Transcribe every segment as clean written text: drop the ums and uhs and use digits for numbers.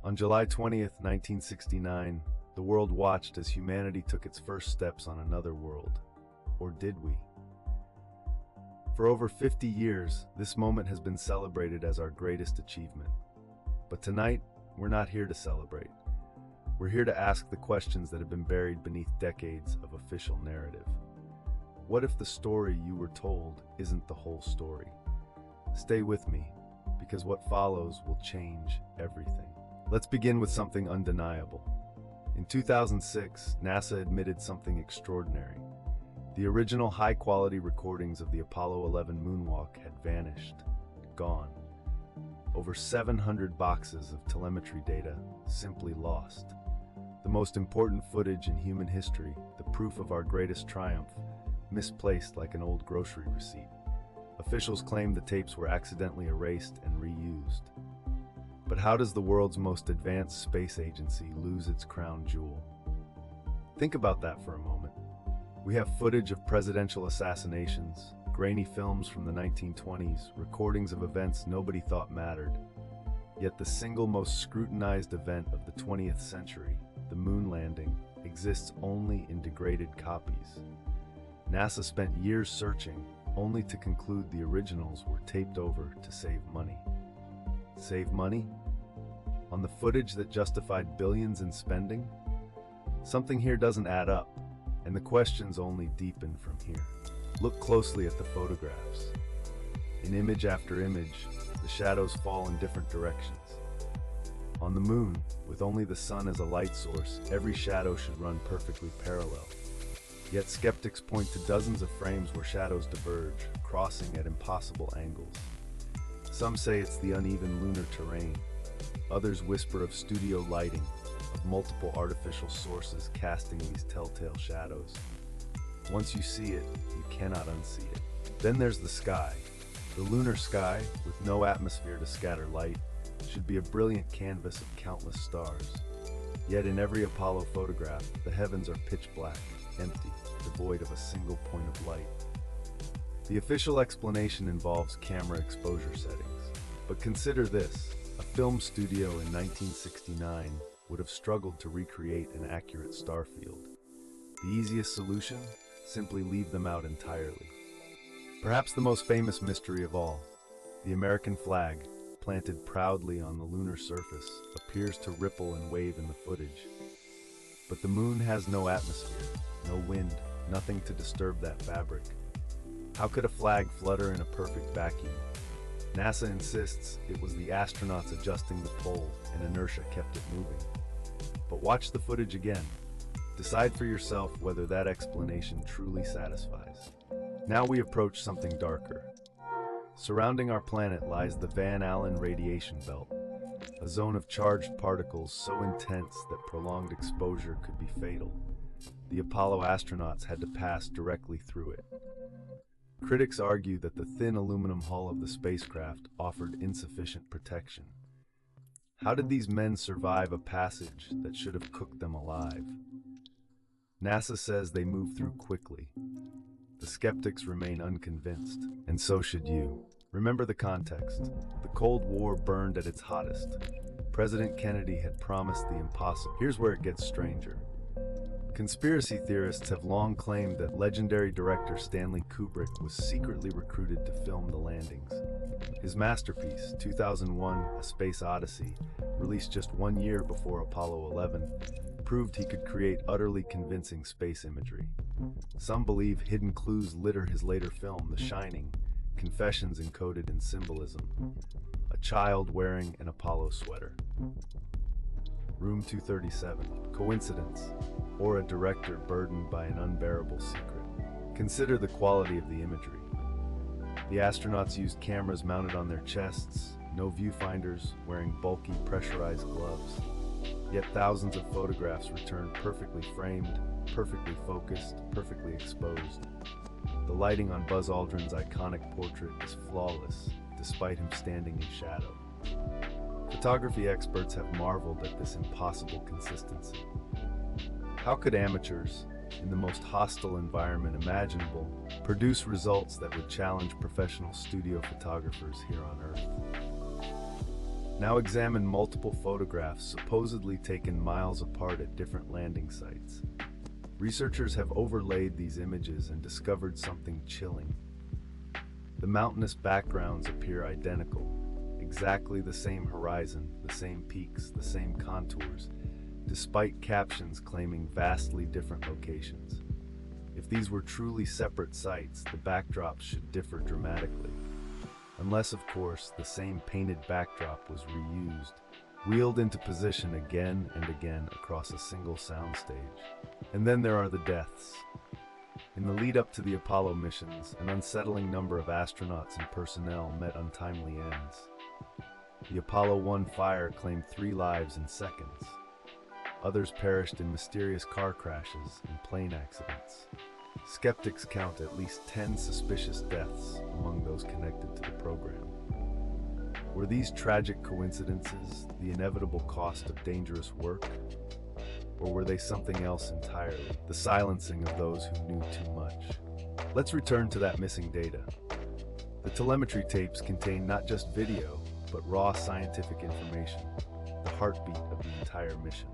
On July 20th, 1969, the world watched as humanity took its first steps on another world. Or did we? For over 50 years, this moment has been celebrated as our greatest achievement. But tonight, we're not here to celebrate. We're here to ask the questions that have been buried beneath decades of official narrative. What if the story you were told isn't the whole story? Stay with me, because what follows will change everything. Let's begin with something undeniable. In 2006, NASA admitted something extraordinary. The original high-quality recordings of the Apollo 11 moonwalk had vanished, gone. Over 700 boxes of telemetry data simply lost. The most important footage in human history, the proof of our greatest triumph, misplaced like an old grocery receipt. Officials claim the tapes were accidentally erased and reused. But how does the world's most advanced space agency lose its crown jewel? Think about that for a moment. We have footage of presidential assassinations, grainy films from the 1920s, recordings of events nobody thought mattered. Yet the single most scrutinized event of the 20th century, the moon landing, exists only in degraded copies. NASA spent years searching, only to conclude the originals were taped over to save money. Save money? On the footage that justified billions in spending? Something here doesn't add up, and the questions only deepen from here. Look closely at the photographs. In image after image, the shadows fall in different directions. On the moon, with only the sun as a light source, every shadow should run perfectly parallel. Yet skeptics point to dozens of frames where shadows diverge, crossing at impossible angles. Some say it's the uneven lunar terrain. Others whisper of studio lighting, of multiple artificial sources casting these telltale shadows. Once you see it, you cannot unsee it. Then there's the sky. The lunar sky, with no atmosphere to scatter light, should be a brilliant canvas of countless stars. Yet in every Apollo photograph, the heavens are pitch black, empty, devoid of a single point of light. The official explanation involves camera exposure settings. But consider this, a film studio in 1969 would have struggled to recreate an accurate star field. The easiest solution? Simply leave them out entirely. Perhaps the most famous mystery of all, the American flag, planted proudly on the lunar surface, appears to ripple and wave in the footage. But the moon has no atmosphere, no wind, nothing to disturb that fabric. How could a flag flutter in a perfect vacuum? NASA insists it was the astronauts adjusting the pole and inertia kept it moving. But watch the footage again. Decide for yourself whether that explanation truly satisfies. Now we approach something darker. Surrounding our planet lies the Van Allen radiation belt, a zone of charged particles so intense that prolonged exposure could be fatal. The Apollo astronauts had to pass directly through it. Critics argue that the thin aluminum hull of the spacecraft offered insufficient protection. How did these men survive a passage that should have cooked them alive? NASA says they moved through quickly. The skeptics remain unconvinced, and so should you. Remember the context. The Cold War burned at its hottest. President Kennedy had promised the impossible. Here's where it gets stranger. Conspiracy theorists have long claimed that legendary director Stanley Kubrick was secretly recruited to film the landings. His masterpiece, 2001: A Space Odyssey, released just 1 year before Apollo 11, proved he could create utterly convincing space imagery. Some believe hidden clues litter his later film, The Shining, confessions encoded in symbolism. A child wearing an Apollo sweater. Room 237. Coincidence? Or a director burdened by an unbearable secret? Consider the quality of the imagery. The astronauts used cameras mounted on their chests, no viewfinders, wearing bulky, pressurized gloves. Yet thousands of photographs returned perfectly framed, perfectly focused, perfectly exposed. The lighting on Buzz Aldrin's iconic portrait is flawless, despite him standing in shadow. Photography experts have marveled at this impossible consistency. How could amateurs, in the most hostile environment imaginable, produce results that would challenge professional studio photographers here on Earth? Now examine multiple photographs supposedly taken miles apart at different landing sites. Researchers have overlaid these images and discovered something chilling. The mountainous backgrounds appear identical, exactly the same horizon, the same peaks, the same contours, despite captions claiming vastly different locations. If these were truly separate sites, the backdrops should differ dramatically. Unless, of course, the same painted backdrop was reused, wheeled into position again and again across a single soundstage. And then there are the deaths. In the lead-up to the Apollo missions, an unsettling number of astronauts and personnel met untimely ends. The Apollo 1 fire claimed 3 lives in seconds. Others perished in mysterious car crashes and plane accidents. Skeptics count at least 10 suspicious deaths among those connected to the program. Were these tragic coincidences the inevitable cost of dangerous work? Or were they something else entirely, the silencing of those who knew too much? Let's return to that missing data. The telemetry tapes contain not just video, but raw scientific information, the heartbeat of the entire mission.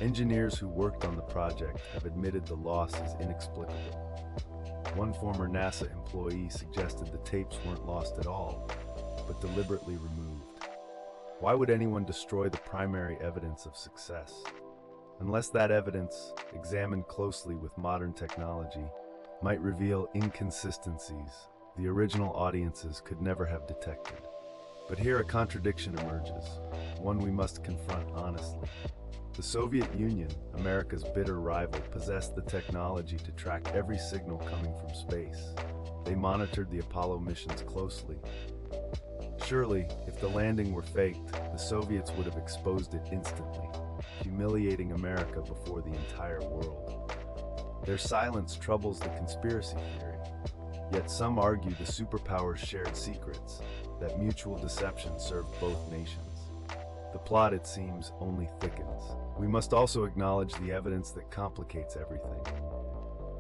Engineers who worked on the project have admitted the loss is inexplicable. One former NASA employee suggested the tapes weren't lost at all, but deliberately removed. Why would anyone destroy the primary evidence of success? Unless that evidence, examined closely with modern technology, might reveal inconsistencies the original audiences could never have detected. But here a contradiction emerges, one we must confront honestly. The Soviet Union, America's bitter rival, possessed the technology to track every signal coming from space. They monitored the Apollo missions closely. Surely, if the landing were faked, the Soviets would have exposed it instantly, humiliating America before the entire world. Their silence troubles the conspiracy theory. Yet some argue the superpowers shared secrets, that mutual deception served both nations. The plot, it seems, only thickens. We must also acknowledge the evidence that complicates everything.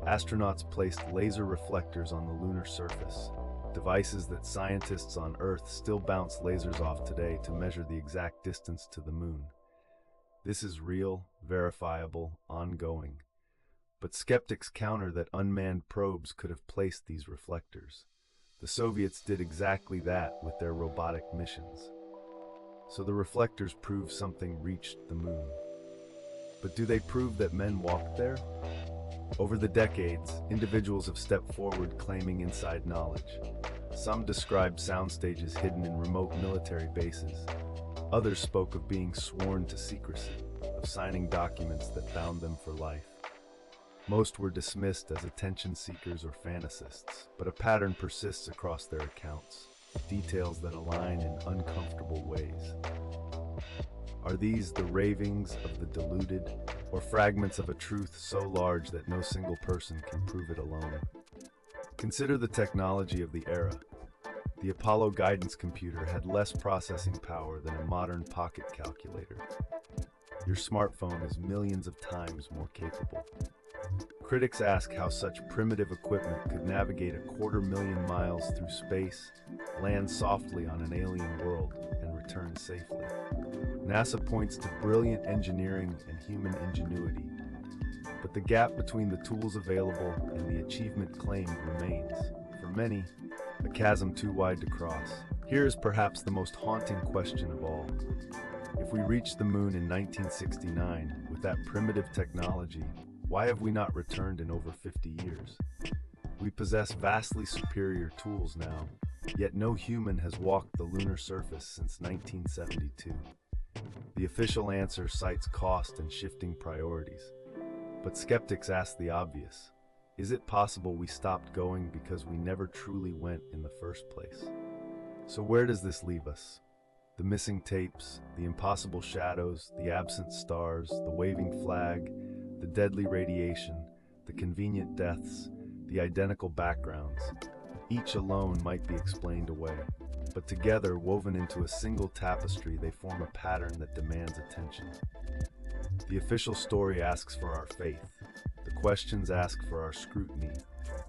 Astronauts placed laser reflectors on the lunar surface, devices that scientists on Earth still bounce lasers off today to measure the exact distance to the moon. This is real, verifiable, ongoing. But skeptics counter that unmanned probes could have placed these reflectors. The Soviets did exactly that with their robotic missions. So the reflectors prove something reached the moon. But do they prove that men walked there? Over the decades, individuals have stepped forward claiming inside knowledge. Some described sound stages hidden in remote military bases. Others spoke of being sworn to secrecy, of signing documents that bound them for life. Most were dismissed as attention seekers or fantasists, but a pattern persists across their accounts. Details that align in uncomfortable ways. Are these the ravings of the deluded, or fragments of a truth so large that no single person can prove it alone? Consider the technology of the era. The Apollo guidance computer had less processing power than a modern pocket calculator. Your smartphone is millions of times more capable. Critics ask how such primitive equipment could navigate 250,000 miles through space, land softly on an alien world, and return safely. NASA points to brilliant engineering and human ingenuity, but the gap between the tools available and the achievement claimed remains, for many, a chasm too wide to cross. Here is perhaps the most haunting question of all. If we reached the moon in 1969 with that primitive technology, why have we not returned in over 50 years? We possess vastly superior tools now, yet no human has walked the lunar surface since 1972. The official answer cites cost and shifting priorities. But skeptics ask the obvious. Is it possible we stopped going because we never truly went in the first place? So where does this leave us? The missing tapes, the impossible shadows, the absent stars, the waving flag, the deadly radiation, the convenient deaths, the identical backgrounds. Each alone might be explained away, but together, woven into a single tapestry, they form a pattern that demands attention. The official story asks for our faith. The questions ask for our scrutiny,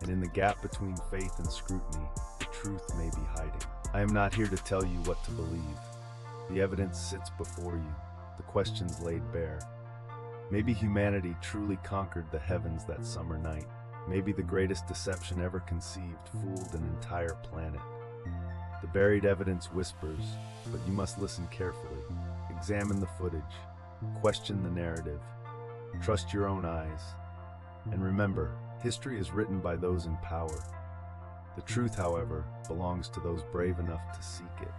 and in the gap between faith and scrutiny, the truth may be hiding. I am not here to tell you what to believe. The evidence sits before you, the questions laid bare. Maybe humanity truly conquered the heavens that summer night. Maybe the greatest deception ever conceived fooled an entire planet. The buried evidence whispers, but you must listen carefully. Examine the footage, question the narrative, trust your own eyes. And remember, history is written by those in power. The truth, however, belongs to those brave enough to seek it.